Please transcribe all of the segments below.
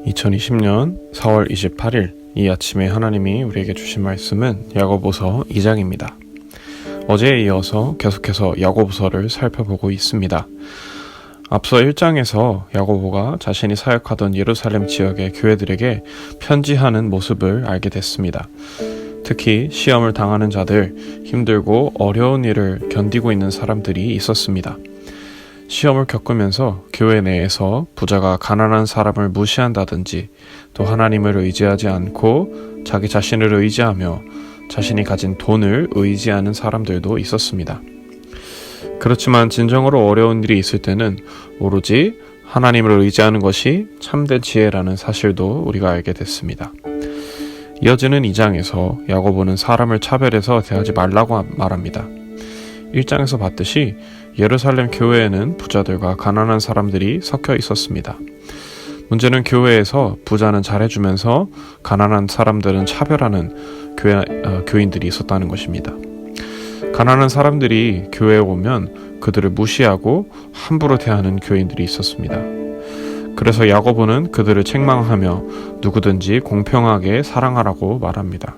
2020년 4월 28일 이 아침에 하나님이 우리에게 주신 말씀은 야고보서 2장입니다. 어제에 이어서 계속해서 야고보서를 살펴보고 있습니다. 앞서 1장에서 야고보가 자신이 사역하던 예루살렘 지역의 교회들에게 편지하는 모습을 알게 됐습니다. 특히 시험을 당하는 자들, 힘들고 어려운 일을 견디고 있는 사람들이 있었습니다. 시험을 겪으면서 교회 내에서 부자가 가난한 사람을 무시한다든지 또 하나님을 의지하지 않고 자기 자신을 의지하며 자신이 가진 돈을 의지하는 사람들도 있었습니다. 그렇지만 진정으로 어려운 일이 있을 때는 오로지 하나님을 의지하는 것이 참된 지혜라는 사실도 우리가 알게 됐습니다. 이어지는 2장에서 야고보는 사람을 차별해서 대하지 말라고 말합니다. 1장에서 봤듯이 예루살렘 교회에는 부자들과 가난한 사람들이 섞여 있었습니다. 문제는 교회에서 부자는 잘해주면서 가난한 사람들은 차별하는 교인들이 있었다는 것입니다. 가난한 사람들이 교회에 오면 그들을 무시하고 함부로 대하는 교인들이 있었습니다. 그래서 야고보는 그들을 책망하며 누구든지 공평하게 사랑하라고 말합니다.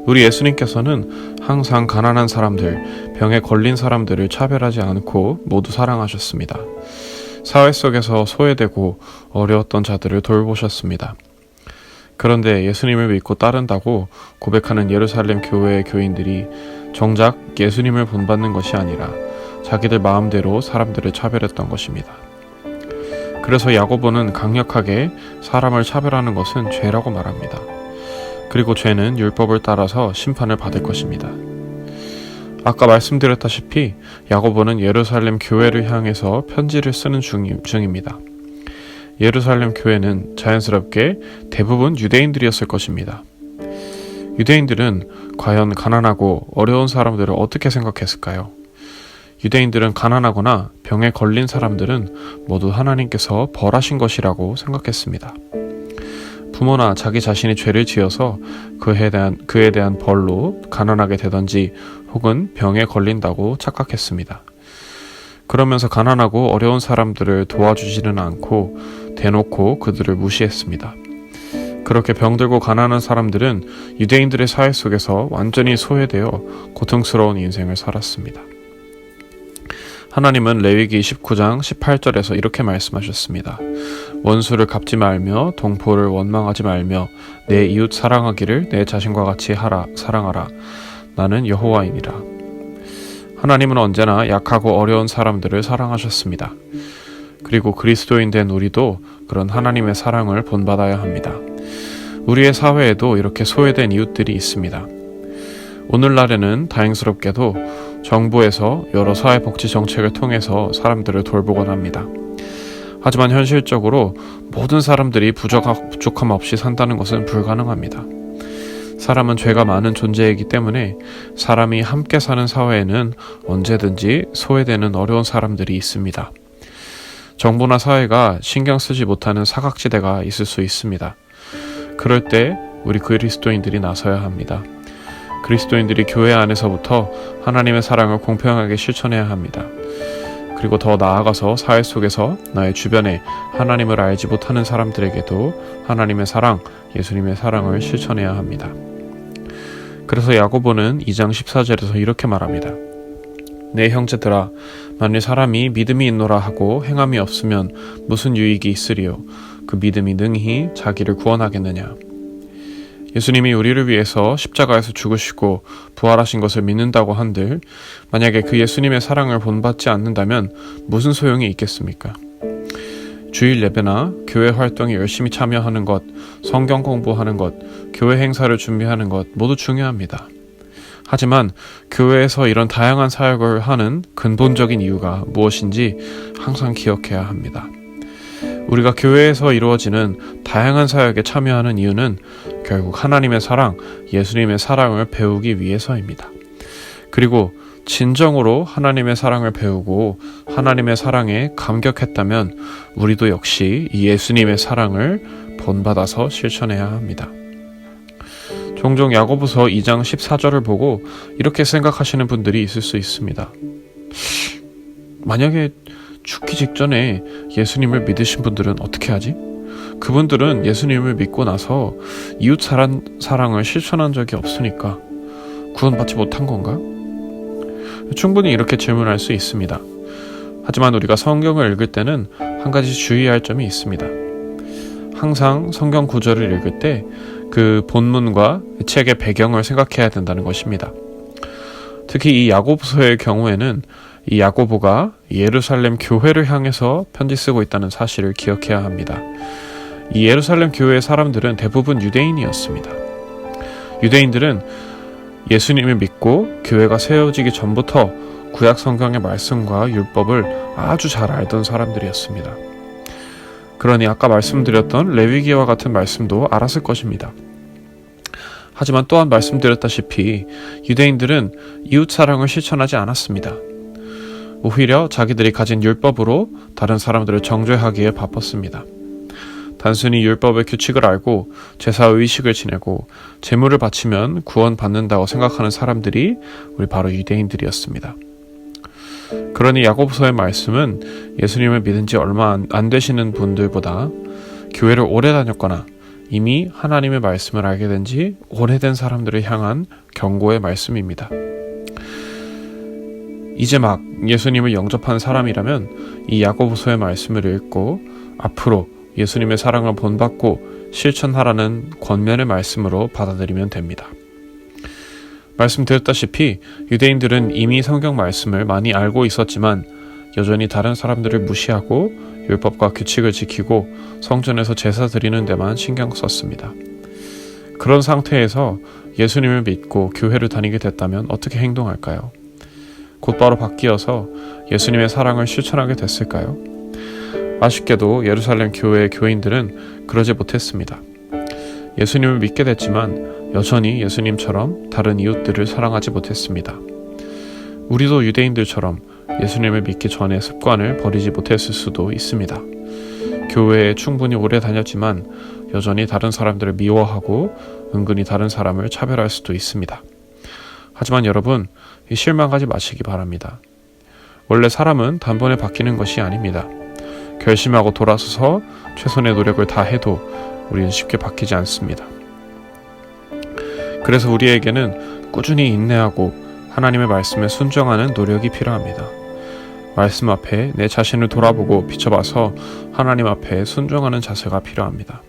우리 예수님께서는 항상 가난한 사람들, 병에 걸린 사람들을 차별하지 않고 모두 사랑하셨습니다. 사회 속에서 소외되고 어려웠던 자들을 돌보셨습니다. 그런데 예수님을 믿고 따른다고 고백하는 예루살렘 교회의 교인들이 정작 예수님을 본받는 것이 아니라 자기들 마음대로 사람들을 차별했던 것입니다. 그래서 야고보는 강력하게 사람을 차별하는 것은 죄라고 말합니다. 그리고 죄는 율법을 따라서 심판을 받을 것입니다. 아까 말씀드렸다시피 야고보는 예루살렘 교회를 향해서 편지를 쓰는 중입니다. 예루살렘 교회는 자연스럽게 대부분 유대인들이었을 것입니다. 유대인들은 과연 가난하고 어려운 사람들을 어떻게 생각했을까요? 유대인들은 가난하거나 병에 걸린 사람들은 모두 하나님께서 벌하신 것이라고 생각했습니다. 부모나 자기 자신이 죄를 지어서 그에 대한 벌로 가난하게 되던지 혹은 병에 걸린다고 착각했습니다. 그러면서 가난하고 어려운 사람들을 도와주지는 않고 대놓고 그들을 무시했습니다. 그렇게 병들고 가난한 사람들은 유대인들의 사회 속에서 완전히 소외되어 고통스러운 인생을 살았습니다. 하나님은 레위기 19장 18절에서 이렇게 말씀하셨습니다. 원수를 갚지 말며 동포를 원망하지 말며 내 이웃 사랑하기를 내 자신과 같이 사랑하라. 나는 여호와이니라. 하나님은 언제나 약하고 어려운 사람들을 사랑하셨습니다. 그리고 그리스도인 된 우리도 그런 하나님의 사랑을 본받아야 합니다. 우리의 사회에도 이렇게 소외된 이웃들이 있습니다. 오늘날에는 다행스럽게도 정부에서 여러 사회복지 정책을 통해서 사람들을 돌보곤 합니다. 하지만 현실적으로 모든 사람들이 부족함 없이 산다는 것은 불가능합니다. 사람은 죄가 많은 존재이기 때문에 사람이 함께 사는 사회에는 언제든지 소외되는 어려운 사람들이 있습니다. 정부나 사회가 신경 쓰지 못하는 사각지대가 있을 수 있습니다. 그럴 때 우리 그리스도인들이 나서야 합니다. 그리스도인들이 교회 안에서부터 하나님의 사랑을 공평하게 실천해야 합니다. 그리고 더 나아가서 사회 속에서 나의 주변에 하나님을 알지 못하는 사람들에게도 하나님의 사랑, 예수님의 사랑을 실천해야 합니다. 그래서 야고보는 2장 14절에서 이렇게 말합니다. 내 형제들아, 만일 사람이 믿음이 있노라 하고 행함이 없으면 무슨 유익이 있으리요? 그 믿음이 능히 자기를 구원하겠느냐? 예수님이 우리를 위해서 십자가에서 죽으시고 부활하신 것을 믿는다고 한들 만약에 그 예수님의 사랑을 본받지 않는다면 무슨 소용이 있겠습니까? 주일 예배나 교회 활동에 열심히 참여하는 것, 성경 공부하는 것, 교회 행사를 준비하는 것 모두 중요합니다. 하지만 교회에서 이런 다양한 사역을 하는 근본적인 이유가 무엇인지 항상 기억해야 합니다. 우리가 교회에서 이루어지는 다양한 사역에 참여하는 이유는 결국 하나님의 사랑, 예수님의 사랑을 배우기 위해서입니다. 그리고 진정으로 하나님의 사랑을 배우고 하나님의 사랑에 감격했다면 우리도 역시 이 예수님의 사랑을 본받아서 실천해야 합니다. 종종 야고보서 2장 14절을 보고 이렇게 생각하시는 분들이 있을 수 있습니다. 만약에 죽기 직전에 예수님을 믿으신 분들은 어떻게 하지? 그분들은 예수님을 믿고 나서 이웃 사랑을 실천한 적이 없으니까 구원받지 못한 건가? 충분히 이렇게 질문할 수 있습니다. 하지만 우리가 성경을 읽을 때는 한 가지 주의할 점이 있습니다. 항상 성경 구절을 읽을 때 그 본문과 책의 배경을 생각해야 된다는 것입니다. 특히 이 야고보서의 경우에는 이 야고보가 예루살렘 교회를 향해서 편지 쓰고 있다는 사실을 기억해야 합니다. 이 예루살렘 교회의 사람들은 대부분 유대인이었습니다. 유대인들은 예수님을 믿고 교회가 세워지기 전부터 구약 성경의 말씀과 율법을 아주 잘 알던 사람들이었습니다. 그러니 아까 말씀드렸던 레위기와 같은 말씀도 알았을 것입니다. 하지만 또한 말씀드렸다시피 유대인들은 이웃 사랑을 실천하지 않았습니다. 오히려 자기들이 가진 율법으로 다른 사람들을 정죄하기에 바빴습니다. 단순히 율법의 규칙을 알고 제사의식을 지내고 제물을 바치면 구원받는다고 생각하는 사람들이 우리 바로 유대인들이었습니다. 그러니 야고보서의 말씀은 예수님을 믿은 지 얼마 안 되시는 분들보다 교회를 오래 다녔거나 이미 하나님의 말씀을 알게 된 지 오래된 사람들을 향한 경고의 말씀입니다. 이제 막 예수님을 영접한 사람이라면 이 야고보서의 말씀을 읽고 앞으로 예수님의 사랑을 본받고 실천하라는 권면의 말씀으로 받아들이면 됩니다. 말씀드렸다시피 유대인들은 이미 성경 말씀을 많이 알고 있었지만 여전히 다른 사람들을 무시하고 율법과 규칙을 지키고 성전에서 제사 드리는 데만 신경 썼습니다. 그런 상태에서 예수님을 믿고 교회를 다니게 됐다면 어떻게 행동할까요? 곧바로 바뀌어서 예수님의 사랑을 실천하게 됐을까요? 아쉽게도 예루살렘 교회의 교인들은 그러지 못했습니다. 예수님을 믿게 됐지만 여전히 예수님처럼 다른 이웃들을 사랑하지 못했습니다. 우리도 유대인들처럼 예수님을 믿기 전에 습관을 버리지 못했을 수도 있습니다. 교회에 충분히 오래 다녔지만 여전히 다른 사람들을 미워하고 은근히 다른 사람을 차별할 수도 있습니다. 하지만 여러분, 실망하지 마시기 바랍니다. 원래 사람은 단번에 바뀌는 것이 아닙니다. 결심하고 돌아서서 최선의 노력을 다해도 우리는 쉽게 바뀌지 않습니다. 그래서 우리에게는 꾸준히 인내하고 하나님의 말씀에 순종하는 노력이 필요합니다. 말씀 앞에 내 자신을 돌아보고 비춰봐서 하나님 앞에 순종하는 자세가 필요합니다.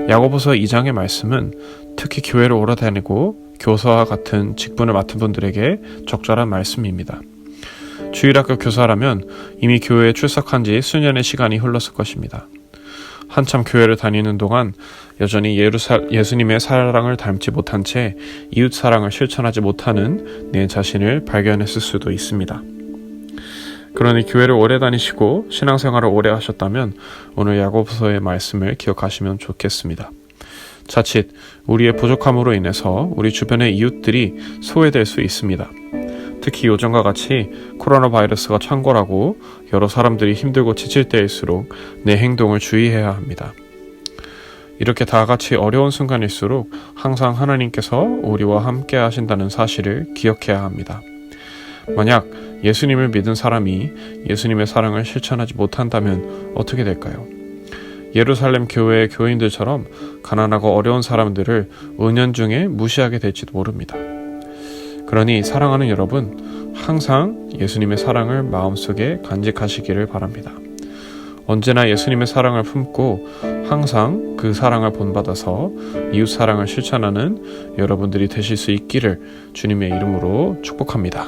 야고보서 2장의 말씀은 특히 교회를 오래 다니고 교사와 같은 직분을 맡은 분들에게 적절한 말씀입니다. 주일학교 교사라면 이미 교회에 출석한 지 수년의 시간이 흘렀을 것입니다. 한참 교회를 다니는 동안 여전히 예수님의 사랑을 닮지 못한 채 이웃 사랑을 실천하지 못하는 내 자신을 발견했을 수도 있습니다. 그러니 교회를 오래 다니시고 신앙생활을 오래 하셨다면 오늘 야고보서의 말씀을 기억하시면 좋겠습니다. 자칫 우리의 부족함으로 인해서 우리 주변의 이웃들이 소외될 수 있습니다. 특히 요즘과 같이 코로나 바이러스가 창궐하고 여러 사람들이 힘들고 지칠 때일수록 내 행동을 주의해야 합니다. 이렇게 다 같이 어려운 순간일수록 항상 하나님께서 우리와 함께 하신다는 사실을 기억해야 합니다. 만약 예수님을 믿은 사람이 예수님의 사랑을 실천하지 못한다면 어떻게 될까요? 예루살렘 교회의 교인들처럼 가난하고 어려운 사람들을 은연중에 무시하게 될지도 모릅니다. 그러니 사랑하는 여러분, 항상 예수님의 사랑을 마음속에 간직하시기를 바랍니다. 언제나 예수님의 사랑을 품고 항상 그 사랑을 본받아서 이웃 사랑을 실천하는 여러분들이 되실 수 있기를 주님의 이름으로 축복합니다.